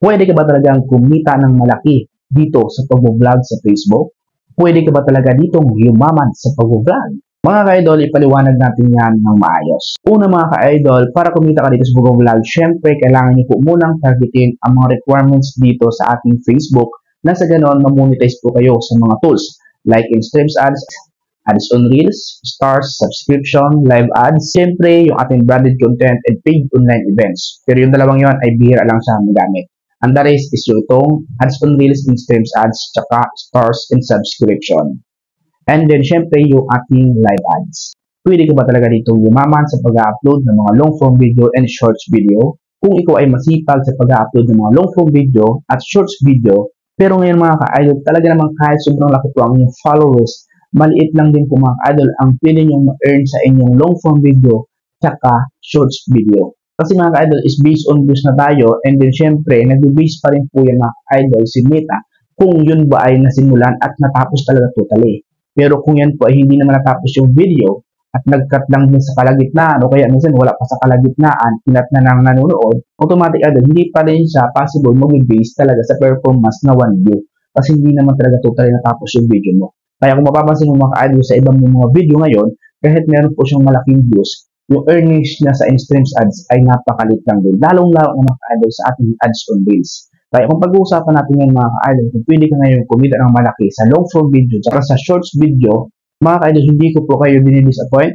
Pwede ka ba talagang kumita ng malaki dito sa pag-vlog sa Facebook? Pwede ka ba talaga ditong yumaman sa pag-vlog? Mga ka-idol, ipaliwanag natin yan ng maayos. Una mga ka-idol, para kumita ka dito sa pag-vlog, syempre kailangan niyo po munang targetin ang mga requirements dito sa ating Facebook na sa ganon mamonetize po kayo sa mga tools like in streams ads, ads on reels, stars, subscription, live ads, syempre yung ating branded content and paid online events. Pero yung dalawang yon ay bihira lang sa magamit. And the rest is yung itong ads on reels, in streams ads, tsaka stars and subscription. And then, syempre, yung ating live ads. Pwede ka ba talaga ditong yumaman sa pag-upload ng mga long-form video and shorts video? Kung ikaw ay masipag sa pag-upload ng mga long-form video at shorts video, pero ngayon mga ka-idol, talaga namang kahit sobrang laki po ang inyong followers, maliit lang din po mga ka-idol ang pwede nyo ma-earn sa inyong long-form video tsaka shorts video. Kasi mga ka-idol is based on views na tayo, and then syempre, nag-base pa rin po yan mga ka-idol si Meta kung yun ba ay nasimulan at natapos talaga totally. Pero kung yan po ay hindi naman natapos yung video at nag-cut lang din sa kalagitnaan o kaya minsan wala pa sa kalagitnaan, kinat na nang nanonood, automatic idol, hindi pa rin siya possible mag-base talaga sa performance na 1 view. Kasi hindi naman talaga totally natapos yung video mo. Kaya kung mapapansin mo mga ka-idol sa ibang mga video ngayon, kahit meron po siyang malaking views, yung earnings niya sa in-streams ads ay napakalit lang din. Lalong-lalo na mga ka-idol sa ating ads on reels. Kaya kung pag-uusapan natin yung mga ka-idol, kung pwede ka ngayon kumita ng malaki sa long-form video at sa shorts video, mga ka-idol, hindi ko po kayo dinidisappoint.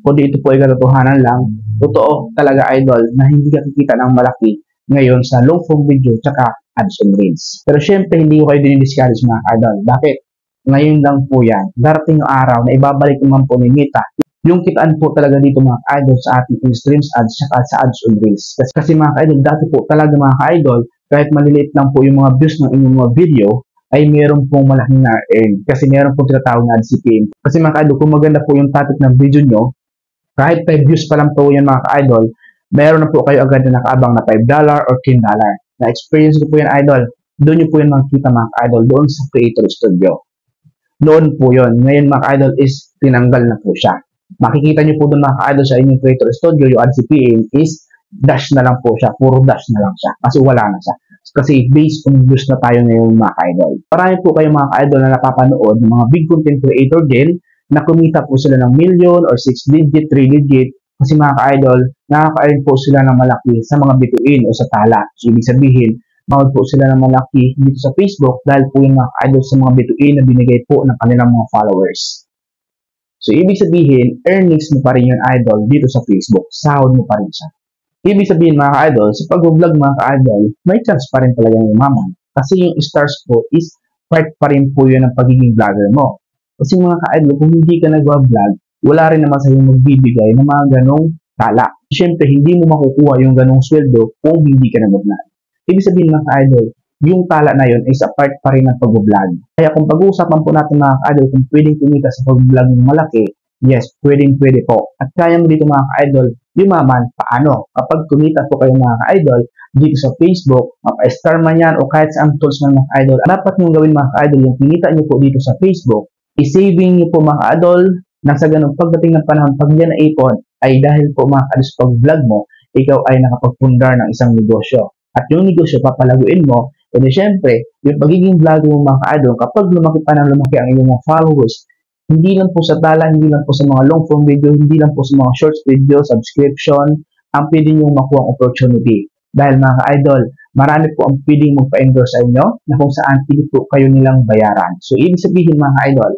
Kundi ito po ay katotohanan lang. Totoo talaga idol na hindi ka kikita ng malaki ngayon sa long-form video at ads on reels. Pero syempre, hindi ko kayo dinidiscourage mga ka-idol. Bakit? Ngayon lang po yan. Darating yung araw na ibabalik naman po ni Meta yung kitaan po talaga dito mga ka-idol sa ating in-streams ads at sa ads on reels. Kasi mga ka-idol, dati po talaga mga ka-idol, kahit maliliit lang po yung mga views ng inyong mga video, ay meron pong malaking na-earn. Kasi meron pong tinatawag na CPM. Kasi mga ka-idol, kung maganda po yung topic ng video nyo, kahit 5 views pa lang po yan mga ka-idol, meron na po kayo agad na nakaabang na $5 or $10. Na-experience ko po yan idol, doon nyo po yung makikita mga ka-idol, doon sa Creator Studio. Doon po yun. Ngayon mga ka-idol is tinanggal na po siya. Makikita nyo po doon mga ka-idol sa inyong Creator Studio, yung ad CPM is dash na lang po siya, puro dash na lang siya, kasi wala na siya. Kasi based on views na tayo ngayon mga ka-idol. Marami po kayo mga ka-idol na napapanood ng mga big content creator din na kumita po sila ng million or 6 digit, 3 digit, kasi mga ka-idol, nakaka-earn po sila ng malaki sa mga bituin o sa tala. So, ibig sabihin, mawag po sila ng malaki dito sa Facebook dahil po yung mga ka-idol sa mga bituin na binigay po ng kanilang mga followers. So, ibig sabihin, earnings mo pa rin yung idol dito sa Facebook. Sahod mo pa rin siya. Ibig sabihin mga ka-idol, sa pag-vlog mga ka-idol, may chance pa rin talagang umaman. Kasi yung stars po is part pa rin po yun ng pagiging vlogger mo. Kasi mga ka-idol, kung hindi ka nag-vlog, wala rin naman sa'yo magbibigay ng mga ganong tala. Siyempre, hindi mo makukuha yung ganong sweldo kung hindi ka nag-vlog. Ibig sabihin mga ka-idol, yung tala na yun is a part pa rin ng pag-vlog. Kaya kung pag-uusapan po natin mga ka-idol kung pwedeng kumita sa pag-vlog ng malaki, yes, pwede po. At kaya mo dito mga ka-idol, yumaman, paano? Kapag kumita po kayo mga ka-idol, dito sa Facebook, mapa-star man yan o kahit sa tools ng mga ka-idol, dapat nyo gawin mga ka-idol, yung kinita nyo po dito sa Facebook, i-saving nyo po mga ka-idol, nang sa ganun pagdating ng panahon, pag yan naipon, ay dahil po mga ka-idol sa pag-vlog mo, ikaw ay nakapagpundar ng isang negosyo. At yung negosyo, papalaguin mo, and then syempre, yung pagiging vlogger mo mga ka-idol, kapag lumaki pa ng lumaki ang iyong mga followers, hindi lang po sa tala, hindi lang po sa mga long form video, hindi lang po sa mga shorts video, subscription, ang pwede nyo makuha ang opportunity. Dahil mga ka-idol, marami po ang pwedeng magpa-endorse sa inyo na kung saan pwede po kayo nilang bayaran. So, ibig sabihin mga ka-idol,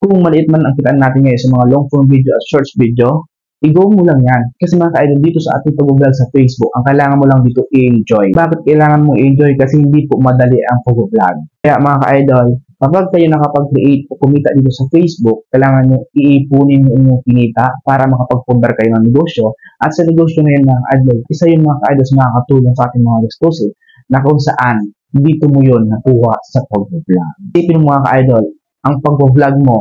kung maliit man ang kitaan natin ngayon sa mga long form video at shorts video, i-go mo lang yan. Kasi mga ka-idol, dito sa ating pag-vlog sa Facebook, ang kailangan mo lang dito i-enjoy. Bakit kailangan mo i-enjoy? Kasi hindi po madali ang pag-vlog. Kaya mga ka-idol, kapag kayo nakapag-create o kumita dito sa Facebook, kailangan nyo iipunin yung inyong kinita para makapag-pundar kayo ng negosyo. At sa negosyo na yun mga ka-idol, isa yung mga ka-idol sa makakatulong sa ating mga exclusive na kung saan dito mo yun nakuha sa pag-vlog. Isipin mo mga ka-idol, ang pag-vlog mo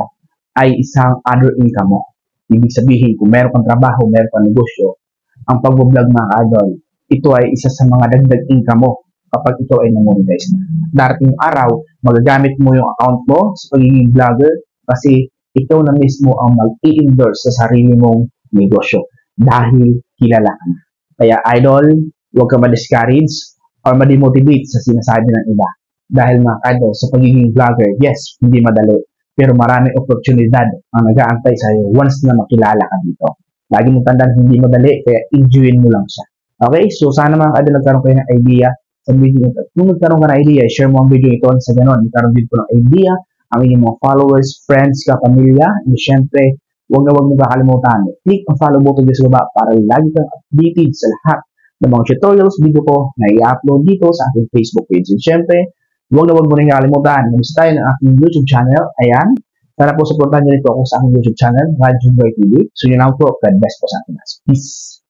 ay isang other income mo. Ibig sabihin, kung meron kang trabaho, meron kang negosyo, ang pag-vlog mga ka-idol, ito ay isa sa mga dagdag income mo kapag ito ay na-monetize na. Darating yung araw, magagamit mo yung account mo sa pagiging vlogger kasi ikaw na mismo ang mag-i-endorse sa sarili mong negosyo dahil kilala ka na. Kaya idol, huwag ka ma-discourage. or ma-demotivate sa sinasabi ng iba. Dahil mga idol, sa pagiging vlogger, yes, hindi madali. Pero maraming oportunidad ang nag-aantay sa iyo once na makilala ka dito. Lagi mong tandaan, hindi madali, kaya enjoyin mo lang siya. Okay, so sana mga idol nagkaroon kayo ng idea sa video ito. Kung nagkaroon ka ng idea, share mo ang video ito sa ganon. Nagkaroon din po ng idea ang inyong mga followers, friends, kapamilya, and syempre, huwag na huwag mong kakalimutan. Click ang follow button dito sa baba para lagi kang updated sa lahat ng mga tutorials video ko na i-upload dito sa aking Facebook page. And syempre, huwag na huwag mo rin kakalimutan. Namiss tayo ng aking YouTube channel. Ayan. Sana po supportahan niyo rin po ako sa aking YouTube channel, Radyo Boy TV. So yun lang po. God bless po sa ating lahat. Peace.